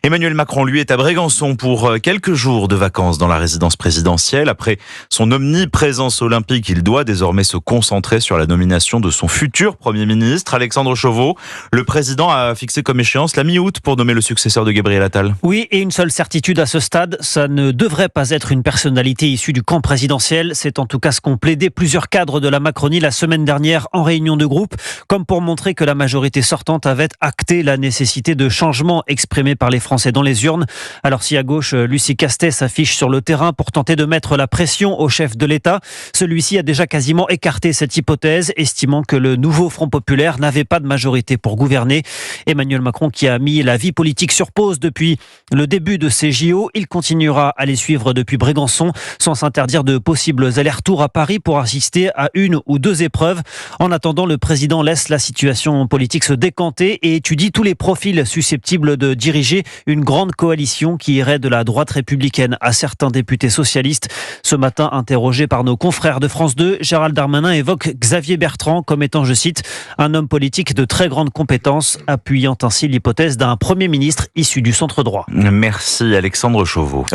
Emmanuel Macron, lui, est à Brégançon pour quelques jours de vacances dans la résidence présidentielle. Après son omniprésence olympique, il doit désormais se concentrer sur la nomination de son futur Premier ministre, Alexandre Chauveau. Le président a fixé comme échéance la mi-août pour nommer le successeur de Gabriel Attal. Oui, et une seule certitude à ce stade, ça ne devrait pas être une personnalité issue du camp présidentiel. C'est en tout cas ce qu'ont plaidé plusieurs cadres de la Macronie la semaine dernière en réunion de groupe, comme pour montrer que la majorité sortante avait acté la nécessité de changements exprimés par les Français dans les urnes. Alors si à gauche, Lucie Castet s'affiche sur le terrain pour tenter de mettre la pression au chef de l'État, celui-ci a déjà quasiment écarté cette hypothèse, estimant que le nouveau Front populaire n'avait pas de majorité pour gouverner. Emmanuel Macron, qui a mis la vie politique sur pause depuis le début de ces JO, il continuera à les suivre depuis Brégançon, sans s'interdire de possibles allers-retours à Paris pour assister à une ou deux épreuves. En attendant, le président laisse la situation politique se décanter et étudie tous les profils susceptibles de diriger une grande coalition qui irait de la droite républicaine à certains députés socialistes. Ce matin, interrogé par nos confrères de France 2, Gérald Darmanin évoque Xavier Bertrand comme étant, je cite, un homme politique de très grande compétence, appuyant ainsi l'hypothèse d'un Premier ministre issu du centre droit. Merci Alexandre Chauveau.